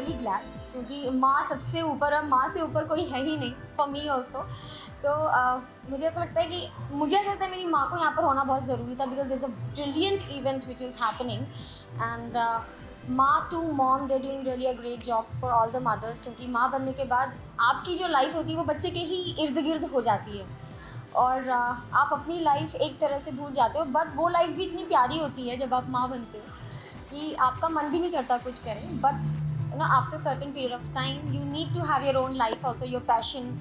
Really glad, क्योंकि माँ सबसे ऊपर, और माँ से ऊपर कोई है ही नहीं फॉर मी ऑल्सो। सो मुझे ऐसा लगता है मेरी माँ को यहाँ पर होना बहुत ज़रूरी था, because there is a brilliant event which is happening, and Maa to mom they doing really a great job for all the mothers. क्योंकि माँ बनने के बाद आपकी जो लाइफ होती है वो बच्चे के ही इर्द गिर्द हो जाती है, और आप अपनी लाइफ एक तरह से भूल जाते हो, बट वो लाइफ भी इतनी प्यारी होती है जब आप माँ बनते हो कि आपका मन भी नहीं करता कुछ करें। But you know after certain period of time you need to have your own life also, your passion.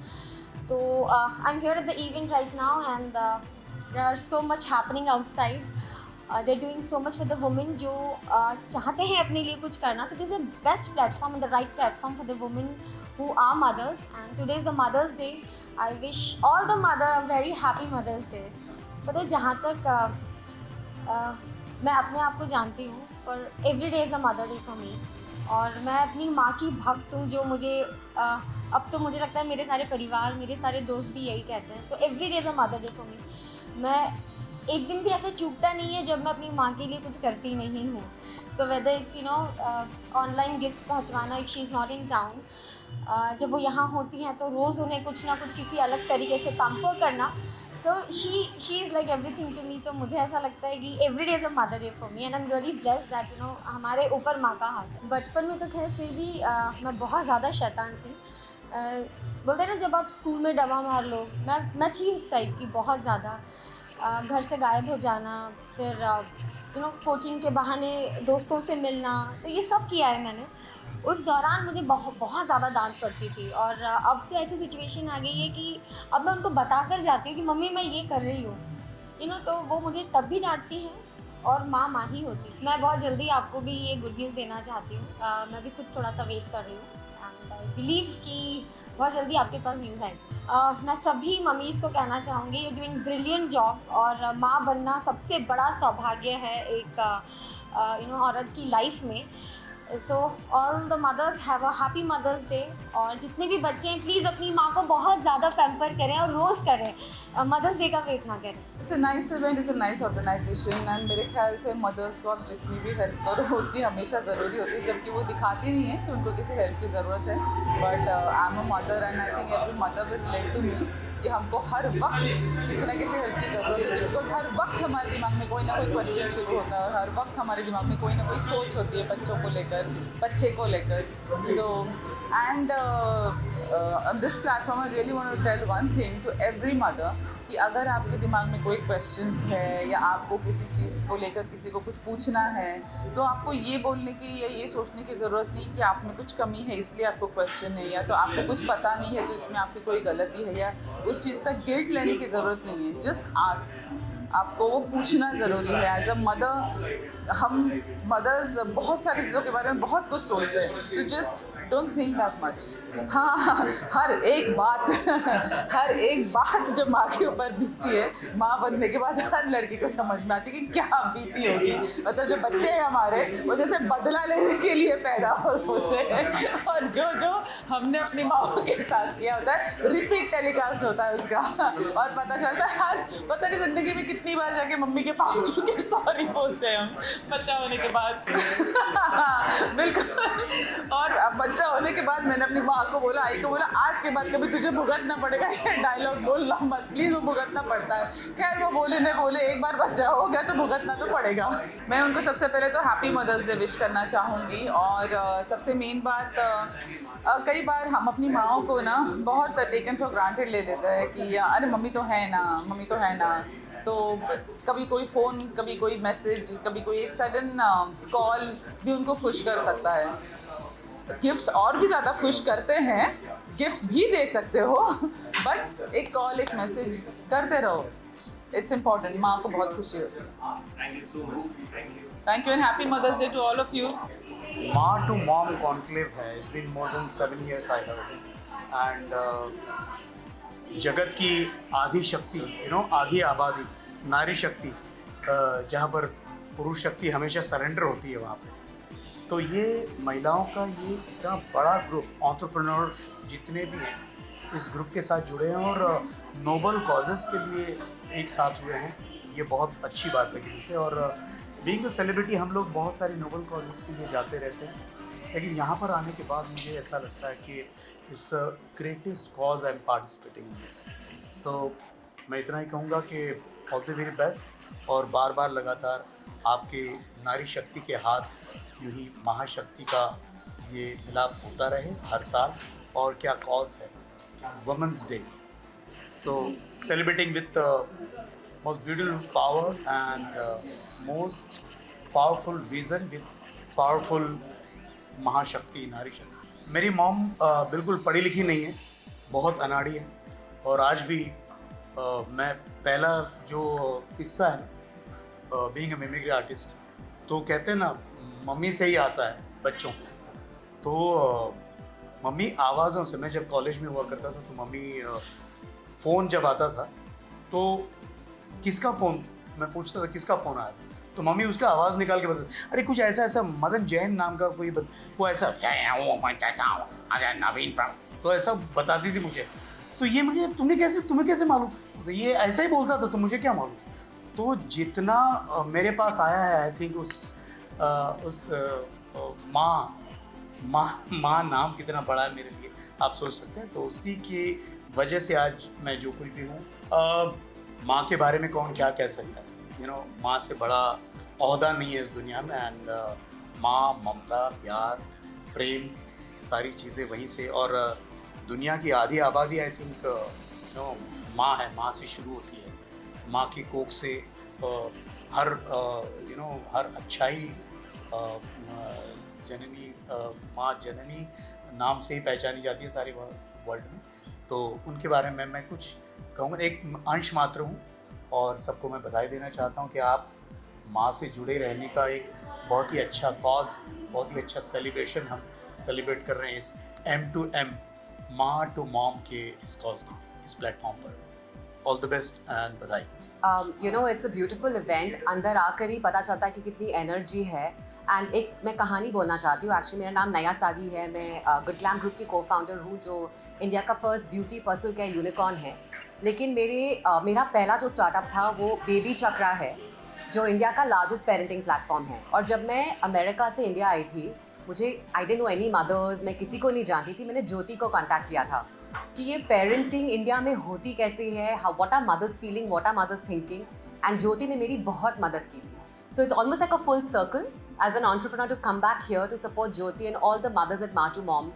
तो I am here at the event right now, and there are so much happening outside. They are doing so much for the women जो चाहते हैं अपने लिए कुछ करना। So this is a best platform, the right platform for the women who are mothers, and today is the Mother's Day. I wish all the mother a very happy Mother's Day. पता है, जहाँ तक मैं अपने आप को जानती हूँ, पर every day is a mother day for me, और मैं अपनी माँ की भक्त हूँ, जो मुझे अब तो मुझे लगता है मेरे सारे परिवार, मेरे सारे दोस्त भी यही कहते हैं। सो every day is a mother day for me. मैं एक दिन भी ऐसा चूकता नहीं है जब मैं अपनी माँ के लिए कुछ करती नहीं हूँ। So whether it's online gifts पहुँचवाना, if she is not in town, जब वो यहाँ होती हैं तो रोज़ उन्हें कुछ ना कुछ किसी अलग तरीके से पैम्पर करना। So she is like everything to me. तो मुझे ऐसा लगता है कि every day is a mother day for me, and I am really blessed that हमारे ऊपर माँ का हाथ है। बचपन में तो खैर फिर भी मैं बहुत ज़्यादा शैतान थी। बोलते हैं ना, जब आप स्कूल में डबा मार लो, मैं थी उस टाइप की, बहुत ज़्यादा। घर से गायब हो जाना, फिर कोचिंग के बहाने दोस्तों से मिलना, तो ये सब किया है मैंने। उस दौरान मुझे बहुत ज़्यादा डांट पड़ती थी, और अब तो ऐसी सिचुएशन आ गई है कि अब मैं उनको बता कर जाती हूँ कि मम्मी मैं ये कर रही हूँ, तो वो मुझे तब भी डांटती हैं, और माँ ही होती। मैं बहुत जल्दी आपको भी ये गुड न्यूज़ देना चाहती हूँ। मैं भी खुद थोड़ा सा वेट कर रही हूँ, एंड आई बिलीव कि बहुत जल्दी आपके पास न्यूज़ आएगी। मैं सभी मम्मीज़ को कहना चाहूँगी, यू डूइंग ब्रिलियंट जॉब, और माँ बनना सबसे बड़ा सौभाग्य है एक औरत की लाइफ में। So all the mothers have a happy Mother's Day, और जितने भी बच्चे हैं प्लीज़ अपनी माँ को बहुत ज़्यादा पैम्पर करें और रोज़ करें, मदर्स डे का वेट ना करें। It's a nice event, it's a nice organisation, and मेरे ख्याल से मदर्स को आप जितनी भी हेल्प करो उतनी हमेशा ज़रूरी होती है, जबकि वो दिखाती नहीं है कि उनको किसी हेल्प की ज़रूरत है। But I am a mother, and I think every mother will relate to me कि हमको हर वक्त किसी ना किसी हेल्प की ज़रूरत है, बिकॉज हर वक्त हमारे दिमाग में कोई ना कोई क्वेश्चन शुरू होता है, और हर वक्त हमारे दिमाग में कोई ना कोई सोच होती है बच्चों को लेकर, बच्चे को लेकर। So and on this platform I really want to tell one thing to every mother कि अगर आपके दिमाग में कोई क्वेश्चंस है, या आपको किसी चीज़ को लेकर किसी को कुछ पूछना है, तो आपको ये बोलने की या ये सोचने की ज़रूरत नहीं कि आप में कुछ कमी है इसलिए आपको क्वेश्चन है, या तो आपको कुछ पता नहीं है तो इसमें आपकी कोई गलती है, या उस चीज़ का गिल्ट लेने की ज़रूरत नहीं है। जस्ट आस्क, आपको वो पूछना ज़रूरी है। एज अ मदर, हम मदर्स बहुत सारी चीज़ों के बारे में बहुत कुछ सोचते हैं, तो just don't think that much. हाँ, हर एक बात जो माँ के ऊपर बीती है, माँ बनने के बाद हर लड़की को समझ में आती है कि क्या बीती होगी। मतलब जो बच्चे हैं हमारे, वो जैसे बदला लेने के लिए पैदा होते हैं, और जो हमने अपनी माँ के साथ किया होता है रिपीट टेलीकास्ट होता है उसका, और पता चलता है पता नहीं ज़िंदगी में कितनी बार जाके मम्मी के पाँव छू के सॉरी बोलते हैं हम बच्चा होने के बाद। बिल्कुल। और अब बच्चा होने के बाद मैंने अपनी माँ को बोला, आई को बोला, आज के बाद कभी तुझे भुगतना पड़ेगा, ये डायलॉग बोलना मत प्लीज़, वो भुगतना पड़ता है। खैर वो बोले न बोले, एक बार बच्चा हो गया तो भुगतना तो पड़ेगा। मैं उनको सबसे पहले तो हैप्पी मदर्स डे विश करना चाहूँगी, और सबसे मेन बात, कई बार हम अपनी माँओं को ना बहुत टेकन फॉर ग्रांटेड ले लेते हैं कि अरे मम्मी तो है ना, तो कभी कोई फ़ोन, कभी कोई मैसेज, कभी कोई एक सडन कॉल भी उनको खुश कर सकता है। गिफ्ट्स और भी ज़्यादा खुश करते हैं, गिफ्ट्स भी दे सकते हो, बट एक कॉल, एक मैसेज करते रहो, इट्स इम्पॉर्टेंट। माँ को बहुत खुशी होती है। Thank you so much. Thank you, and happy Mother's Day to all of you. माँ टू मॉम कॉन्क्लेव है, it's been more than 7 years I have, and जगत की आधी शक्ति, आधी आबादी, नारी शक्ति, जहाँ पर पुरुष शक्ति हमेशा सरेंडर होती है वहाँ पे। तो ये महिलाओं का ये इतना बड़ा ग्रुप, एंटरप्रेन्योर जितने भी हैं इस ग्रुप के साथ जुड़े हैं, और नोबल कॉजेज़ के लिए एक साथ हुए हैं, ये बहुत अच्छी बात लगी मुझे। और बीइंग अ सेलिब्रिटी हम लोग बहुत सारी नोबल कॉजेज़ के लिए जाते रहते हैं, लेकिन यहाँ पर आने के बाद मुझे ऐसा लगता है कि it's a greatest cause I am participating in this. So मैं इतना ही कहूँगा कि ऑल द वेरी बेस्ट, और बार बार लगातार आपके नारी शक्ति के हाथ यूँ ही महाशक्ति का ये मिलाप होता रहे हर साल। और क्या कॉज है, women's day, so celebrating with most beautiful power and most powerful vision with powerful महाशक्ति, नारी शक्ति। मेरी मॉम बिल्कुल पढ़ी लिखी नहीं है, बहुत अनाड़ी है, और आज भी मैं पहला जो किस्सा है बीइंग अ मिमिक्री आर्टिस्ट, तो कहते हैं ना मम्मी से ही आता है बच्चों को। तो मम्मी आवाज़ों से, मैं जब कॉलेज में हुआ करता था तो मम्मी फ़ोन जब आता था तो किसका फ़ोन, मैं पूछता था किसका फ़ोन आया, तो मम्मी उसका आवाज़ निकाल के बताती, अरे कुछ ऐसा ऐसा मदन जैन नाम का कोई वो ऐसा नवीन, तो ऐसा बताती थी मुझे। तो ये मुझे तुम्हें कैसे मालूम, तो ये ऐसा ही बोलता था, तो मुझे क्या मालूम। तो जितना मेरे पास आया है, आई थिंक उस माँ नाम कितना बड़ा है मेरे लिए, आप सोच सकते हैं। तो उसी की वजह से आज मैं जो कुछ भी हूँ, माँ के बारे में कौन क्या कह सकता है, माँ से बड़ा ओहदा नहीं है इस दुनिया में। एंड माँ, ममता, प्यार, प्रेम, सारी चीज़ें वहीं से, और दुनिया की आधी आबादी आई थिंक माँ है, माँ से शुरू होती है। माँ की कोख से हर हर अच्छाई जननी, माँ जननी नाम से ही पहचानी जाती है सारे वर्ल्ड में। तो उनके बारे में मैं कुछ कहूँगा, एक अंश मात्र हूँ, और सबको मैं बधाई देना चाहता हूँ कि आप माँ से जुड़े रहने का एक बहुत ही अच्छा कॉज, बहुत ही अच्छा सेलिब्रेशन हम सेलिब्रेट कर रहे हैं इस M2M, माँ टू मॉम के इस कॉज की, इस प्लेटफॉर्म पर। ऑल द बेस्ट एंड बधाई। It's a beautiful event. अंदर आकर ही पता चलता है कि कितनी एनर्जी है। एंड एक मैं कहानी बोलना चाहती हूँ। एक्चुअली मेरा नाम नया सागी है, मैं गुड ग्लैम ग्रुप की को-फाउंडर हूँ, जो इंडिया का first beauty personal care unicorn है। लेकिन मेरा पहला जो स्टार्टअप था वो बेबी चक्रा है, जो इंडिया का लार्जेस्ट पेरेंटिंग प्लेटफॉर्म है। और जब मैं अमेरिका से इंडिया आई थी, मुझे I didn't know any mothers, मैं किसी को नहीं जानती थी। मैंने ज्योति को कॉन्टैक्ट किया था कि ये पेरेंटिंग इंडिया में होती कैसे है, what are mothers feeling, what are mothers thinking, and Jyoti ने मेरी बहुत मदद की थी। So it's almost like a full circle as an entrepreneur to come back here to support Jyoti and all the mothers at Ma to Mom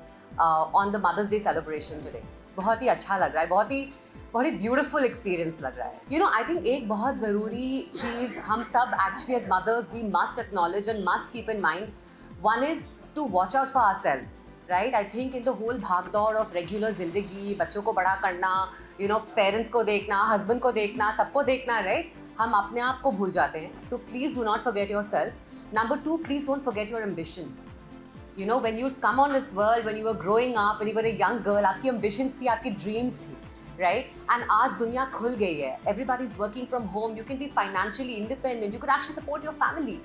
on the Mother's Day celebration today. बहुत ही अच्छा लग रहा है, बहुत ही beautiful experience लग रहा है। I think एक बहुत ज़रूरी चीज़ हम सब actually as mothers we must acknowledge and must keep in mind, one is to watch out for ourselves, right. I think in the whole भाग दौड़ ऑफ रेगुलर ज़िंदगी, बच्चों को बड़ा करना, पेरेंट्स को देखना, हस्बैंड को देखना, सबको देखना, राइट, हम अपने आप को भूल जाते हैं। So please do not forget your self. Number 2, please don't forget your ambitions. When you come on this world, when you were growing up, when you were a young girl, आपकी ambitions थी, आपकी dreams थी, right? And आज दुनिया खुल गई है. Everybody is working from home. You can be financially independent. You could actually support your family.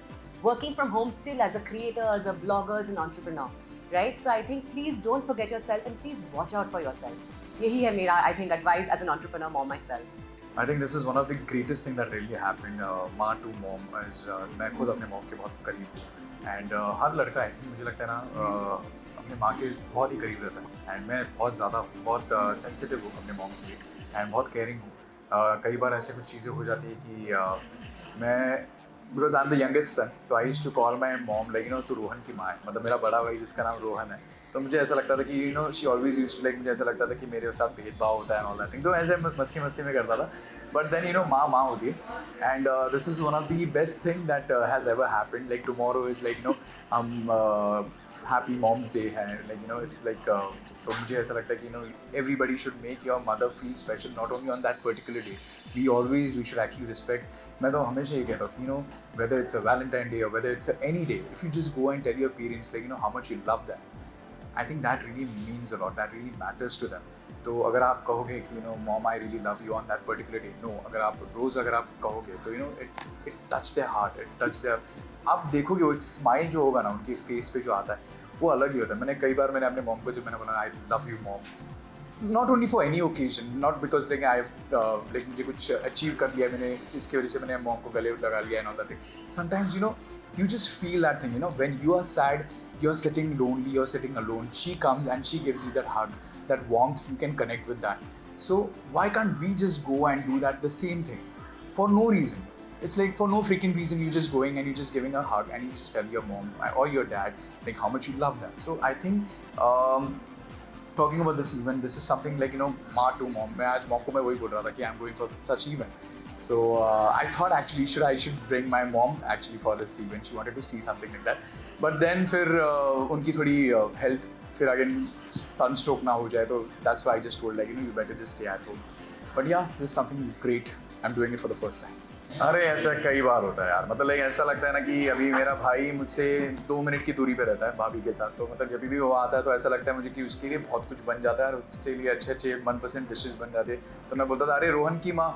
Working from home still as a creator, as a blogger, as an entrepreneur, right? So I think please don't forget yourself and please watch out for yourself. यही है मेरा, I think, advice as an entrepreneur mom myself. I think this is one of the greatest thing that really happened. माँ to mom is मैं खुद अपने mom के बहुत करीब हूँ, एंड हर लड़का है, मुझे लगता है ना अपने माँ के बहुत ही करीब रहता है। एंड मैं बहुत सेंसिटिव हूँ अपने मॉम के लिए, एंड बहुत केयरिंग हूँ। कई बार ऐसे कुछ चीज़ें हो जाती है कि मैं, because I am the youngest son, तो I used to call my mom like तू रोहन की माँ है, मतलब मेरा बड़ा भाई जिसका नाम रोहन है। तो मुझे ऐसा लगता था कि she always used to like, मुझे ऐसा लगता था कि मेरे साथ भेदभाव होता है एंड ऑल दैट थिंग, तो ऐसे मस्ती में करता था। बट देन माँ होती है, and this is one of the best thing that has ever happened. Like tomorrow is like हम हैप्पी मॉम्स डे है, लाइक इट्स लाइक, तो मुझे ऐसा लगता है कि everybody should make your mother feel special, not only on that particular day. We should actually respect. मैं तो हमेशा ये कहता हूँ कि whether it's a Valentine day और whether it's any day, if you just go and tell your parents like how much you love that, I think that really means a lot, that really matters to them. तो अगर आप कहोगे कि mom I really love you on that particular day, no, अगर आप कहोगे तो it touch their heart, it touch their, आप देखोगे वो एक स्माइल जो होगा ना उनके फेस पे जो आता है वो अलग ही होता है। कई बार मैंने अपने मॉम को जब मैंने बोला I love you mom, not only for any occasion, not because like I've like मुझे कुछ अचीव कर लिया मैंने, इसकी वजह से मैंने मॉम को गले लगा लिया and all that thing. Sometimes you just feel that thing, when you are sad you're sitting lonely, you're sitting alone, she comes and she gives you that hug, that warmth, you can connect with that. So why can't we just go and do that, the same thing, for no reason? It's like for no freaking reason, you're just going and you're just giving a hug and you just tell your mom or your dad like how much you love them. So I think talking about this event, this is something like, you know, Ma to Mom. मैं आज mom को मैं वही बोल रहा था कि I'm going for such event. So I thought actually I should bring my mom actually for this event. She wanted to see something like that. But then फिर उनकी थोड़ी health फिर again sunstroke ना हो जाए, तो that's why I just told like, you know, you better just stay at home. But yeah, this is something great. I'm doing it for the first time. अरे ऐसा कई बार होता है यार, मतलब लाइक ऐसा लगता है ना कि अभी मेरा भाई मुझसे 2 मिनट की दूरी पे रहता है भाभी के साथ, तो मतलब जब भी वो आता है तो ऐसा लगता है मुझे कि उसके लिए बहुत कुछ बन जाता है और उसके लिए अच्छे अच्छे मनपसंद डिशेज बन जाते हैं. तो मैं बोलता था अरे रोहन की माँ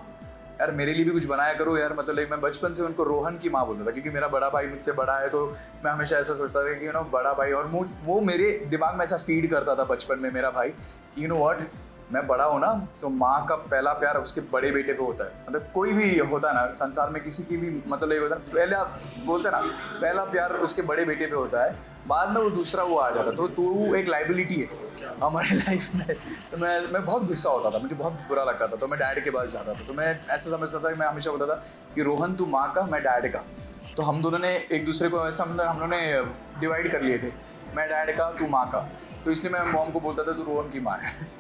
यार मेरे लिए भी कुछ बनाया करो यार. मतलब लाइक मैं बचपन से उनको रोहन की माँ बोलता था, क्योंकि मेरा बड़ा भाई मुझसे बड़ा है, तो मैं हमेशा ऐसा सोचता था कि यू नो बड़ा भाई, और वो मेरे दिमाग में ऐसा फीड करता था बचपन में मेरा भाई कि यू नो व्हाट, मैं बड़ा हूँ ना तो माँ का पहला प्यार उसके बड़े बेटे पे होता है. मतलब कोई भी होता है ना संसार में, किसी की भी मतलब ये होता है पहला बोलते हैं ना, पहला प्यार उसके बड़े बेटे पे होता है, बाद में वो दूसरा वो आ जाता है. तो तू एक लाइबिलिटी है हमारे लाइफ में. तो मैं बहुत गुस्सा होता था, मुझे बहुत बुरा लगता था, तो मैं डैड के पास जाता था. तो मैं ऐसा समझता था कि मैं हमेशा बोलता था कि रोहन तू माँ का, मैं डैड का. तो हम दोनों ने एक दूसरे को ऐसा हम लोगों ने डिवाइड कर लिए थे, मैं डैड का तू माँ का. तो इसलिए मैं मॉम को बोलता था तू रोहन की माँ है.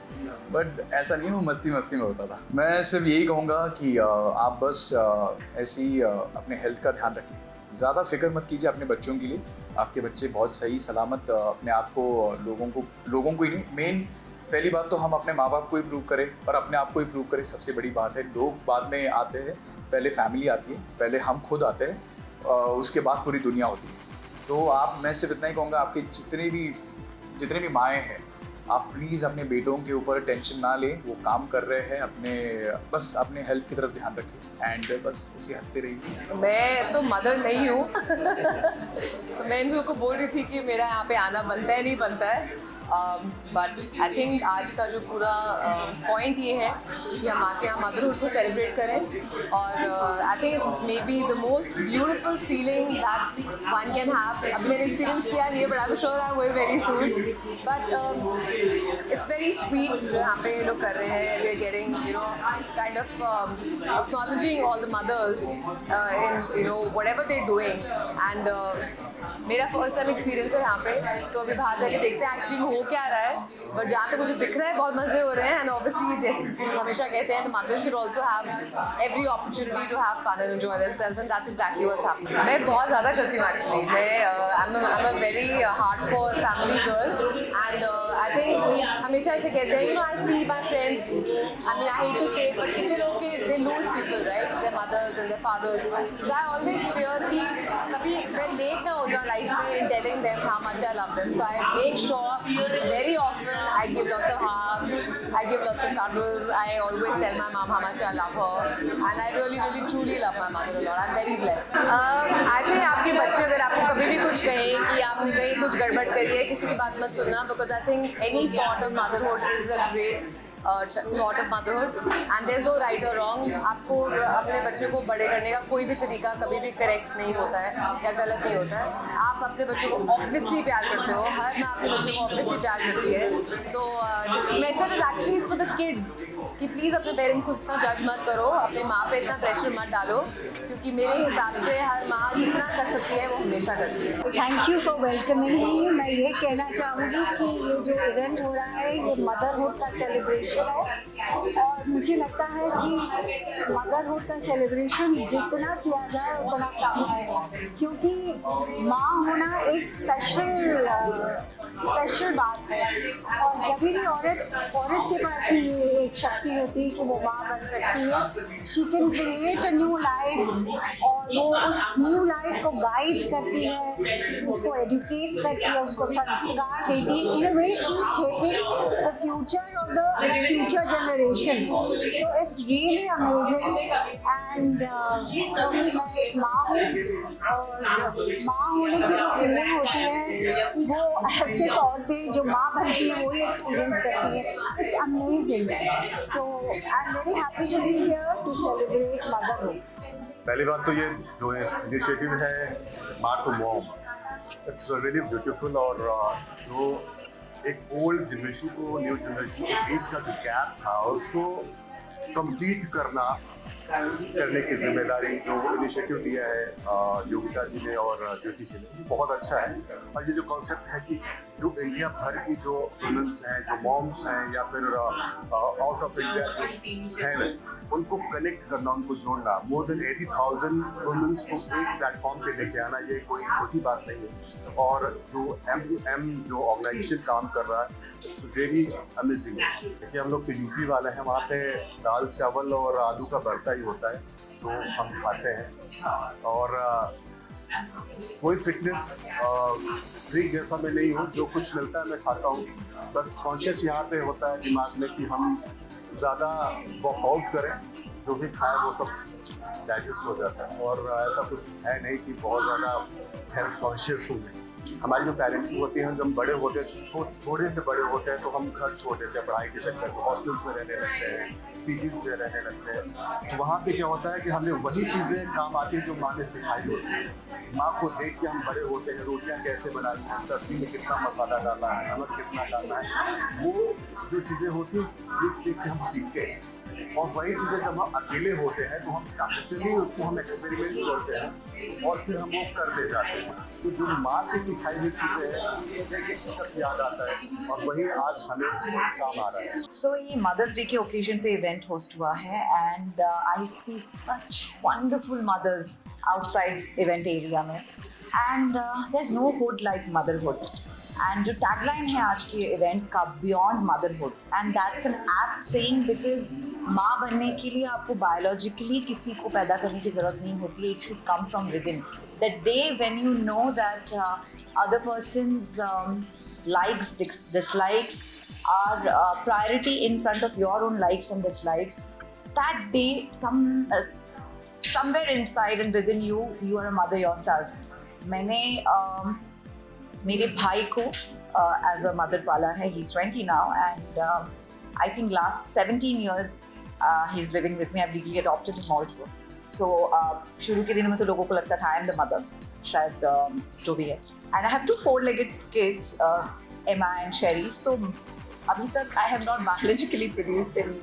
बट ऐसा नहीं, वो मस्ती में होता था. मैं सिर्फ यही कहूँगा कि आप बस ऐसे ही अपने हेल्थ का ध्यान रखें, ज़्यादा फिक्र मत कीजिए अपने बच्चों के लिए. आपके बच्चे बहुत सही सलामत अपने आप को लोगों को ही नहीं, मेन पहली बात तो हम अपने माँ बाप को ही प्रूव करें और अपने आप को ही प्रूव करें, सबसे बड़ी बात है. लोग बाद में आते हैं, पहले फैमिली आती है, पहले हम खुद आते हैं, उसके बाद पूरी दुनिया होती है. तो मैं सिर्फ इतना ही कहूँगा, आपके जितने भी माएँ हैं, आप प्लीज़ अपने बेटों के ऊपर टेंशन ना लें. वो काम कर रहे हैं, बस अपने हेल्थ की तरफ ध्यान रखें एंड बस इसी हंसते रहिए. मैं तो मदर नहीं हूँ तो मैं इन लोगों को बोल रही थी कि मेरा यहाँ पे आना बनता है नहीं बनता है. बट आई थिंक आज का जो पूरा पॉइंट ये है कि हम आके यहाँ मदरहुड को सेलिब्रेट करें. और I think it's maybe the most beautiful feeling that one can have. अब मैंने एक्सपीरियंस किया नहीं है, but I am sure I will very soon. But it's very sweet जो यहाँ पे लोग कर रहे हैं. We are getting you know kind of acknowledging all the mothers in you know whatever they are doing. And मेरा first time experience है यहाँ पे, तो अभी बाहर जाके देखते हैं एक्चुअली हो क्या रहा है. बट जहाँ तक मुझे दिख रहा है बहुत मज़े हो रहे हैं. एंड ऑब्वियसली जैसे हमेशा कहते हैं, the mother should also have every opportunity to have fun and enjoy themselves, and that's exactly what's happening. मैं बहुत ज़्यादा करती हूँ एक्चुअली. मैं I am a very hardcore family girl. And I think हमेशा ऐसे कहते हैं, you know I see my friends, I mean I hate to say, but कितने लोग के they lose people right, their mothers and their fathers. So I always fear कि कभी मैं लेट ना हो जाऊँ life in telling them how much I love them. So I make sure very often I give lots of hugs, I give lots of cuddles. I always tell my mom how much I love her, and I really truly love my mother a lot. I'm very blessed. I think आपके बच्चे अगर आपको कभी भी कुछ कहें कि आपने कहीं कुछ गड़बड़ करी है, किसी की बात मत सुनना, because I think any sort of motherhood is a great sort of motherhood, and there's no right or wrong. आपको अपने बच्चे को बड़े करने का कोई भी तरीका कभी भी करेक्ट नहीं होता है या गलत नहीं होता है. आप अपने बच्चों को ऑब्वियसली प्यार करते हो, हर माँ अपने बच्चे को ऑब्वियसली प्यार करती है. तो this message is actually for the kids कि प्लीज़ अपने पेरेंट्स को इतना जज मत करो, अपने माँ पे इतना प्रेशर मत डालो, क्योंकि मेरे हिसाब से हर माँ जितना कर सकती है वो हमेशा करती है. थैंक यू फॉर वेलकमिंग मी. मैं ये कहना चाहूँगी कि ये जो इवेंट हो रहा है ये मदरहुड का सेलिब्रेशन है, और मुझे लगता है कि मदरहुड का सेलिब्रेशन जितना किया जाए उतना कम है, क्योंकि माँ होना एक स्पेशल बात है. और जब भी औरत के पास ही ये एक शक्ति होती है कि वो माँ बन सकती है. She can create a new life, और वो उस न्यू लाइफ को गाइड करती है, उसको एजुकेट करती है, उसको संस्कार देती है. In a way she is shaping the future of the future generation. तो इट्स रियली अमेजिंग. एंड क्योंकि मैं एक माँ हूँ, और माँ होने की जो फीलिंग होती है वो सिर्फ औरतें जो माँ बनती है वही एक्सपीरियंस करती है. It's amazing. तो I am very happy to be here to celebrate motherhood. पहली बात तो ये जो इनिशिएटिव है Maa to mom, it's really beautiful. और जो एक ओल्ड जनरेशन को न्यू जनरेशन के बीच का जो गैप था उसको कंप्लीट करने की जिम्मेदारी जो इनिशिएटिव लिया है योगिता जी ने और ज्योति जी ने, बहुत अच्छा है। और ये जो कॉन्सेप्ट है कि जो इंडिया भर की जो वुमेन्स हैं, जो मॉम्स हैं या फिर आउट ऑफ इंडिया जो हैं, उनको कनेक्ट करना, उनको जोड़ना, मोर देन 80,000 वुमेन्स को एक प्लेटफॉर्म पे लेके आना, ये कोई छोटी बात नहीं है। और जो M2M जो ऑर्गेनाइजेशन काम कर रहा है, इट्स रियली अमेजिंग। देखिए हम लोग तो यूपी वाले हैं, वहाँ पे दाल चावल और आलू का भरता ही होता है, तो हम खाते हैं। और कोई फिटनेस फ्रीक जैसा मैं नहीं हूँ, जो कुछ मिलता है मैं खाता हूँ। बस कॉन्शियस यहाँ पे होता है दिमाग में कि हम ज़्यादा वर्कआउट करें, जो भी खाएं वो सब डाइजेस्ट हो जाता है। और ऐसा कुछ है नहीं कि बहुत ज़्यादा हेल्थ कॉन्शियस हूँ। हमारी जो पेरेंटिंग होती है, जब हम बड़े होते हैं, थोड़े से बड़े होते हैं, तो हम घर छोड़ देते हैं पढ़ाई के चक्कर में, हॉस्टल्स में रहने लगते हैं, पीजीज में रहने लगते हैं। तो वहाँ पे क्या होता है कि हमें वही चीज़ें काम आती हैं जो माँ ने सिखाई होती है। माँ को देख के हम बड़े होते हैं, रोटियाँ कैसे बनानी है, सब्जी में कितना मसाला डालना है, नमक कितना डालना है, वो जो चीज़ें होती हैं देख देख के हम सीखते हैं। और वही चीज़ें जब हम अकेले होते हैं तो हम प्रैक्टिकली उसको हम एक्सपेरिमेंट करते हैं और फिर हम वो कर ले जाते हैं। तो जो माँ की सिखाई हुई चीज़ें हैं, एक एक स्टेप याद आता है और वही आज हमें काम आ रहा है। सो ये मदर्स डे के ओकेजन पे इवेंट होस्ट हुआ है and I see such wonderful mothers outside event area में and there is no hood like motherhood. And जो टैगलाइन है आज के इवेंट का, beyond motherhood, and that's an apt saying because माँ बनने के लिए आपको बायोलॉजिकली किसी को पैदा करने की ज़रूरत नहीं होती है। It should come from with in. That day when you know that other persons likes, dislikes are priority in front of your own likes and dislikes, that day somewhere inside and within you, you are a mother yourself. मैंने मेरे भाई को as a mother पाला है. He's 20 now and I think last 17 years he's living with me. I've legally adopted him also. So शुरू के दिनों में तो लोगों को लगता था I am the mother, शायद जो भी है. And I have two four-legged kids, Emma and Sherry. So अभी तक I have not biologically produced any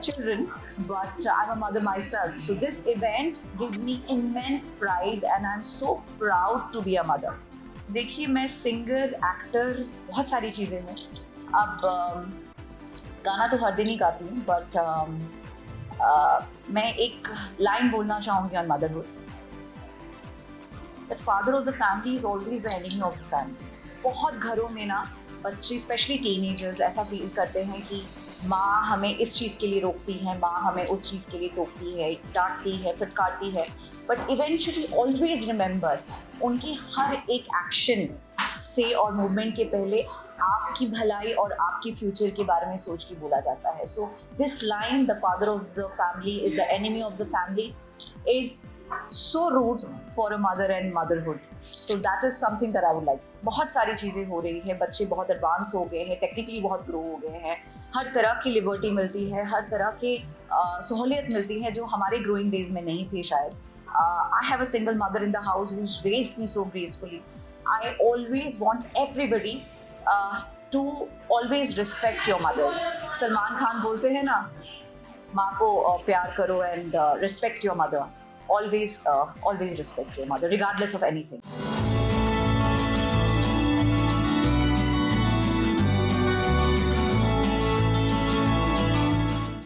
children, but I'm a mother myself. So this event gives me immense pride and I'm so proud to be a mother. देखिए मैं singer, actor, बहुत सारी चीज़ें हैं. अब गाना तो हर दिन ही गाती हूँ, बट मैं एक लाइन बोलना चाहूँगी on motherhood. The father of the family is always the enemy of the family. बहुत घरों में ना बच्चे, स्पेशली टीनेजर्स, ऐसा फील करते हैं कि माँ हमें इस चीज़ के लिए रोकती है, माँ हमें उस चीज़ के लिए टोकती है, डांटती है, फटकारती है. बट इवेंचुअली ऑलवेज रिमेंबर, उनकी हर एक एक्शन से और मूवमेंट के पहले आपकी भलाई और आपकी फ्यूचर के बारे में सोच के बोला जाता है. So this line, the father of the family is the enemy of the family, is so rude for a mother and motherhood. So that is something that I would like. बहुत सारी चीज़ें हो रही है, बच्चे बहुत एडवांस हो गए हैं, टेक्निकली बहुत ग्रो हो गए हैं, हर तरह की लिबर्टी मिलती है, हर तरह की सहूलियत मिलती है जो हमारे ग्रोइंग डेज में नहीं थी शायद. I have a single mother in the house who's raised me so gracefully. I always want everybody to always respect your mothers. Salman Khan बोलते हैं ना, माँ को प्यार करो and respect your mother. Always respect your mother, regardless of anything.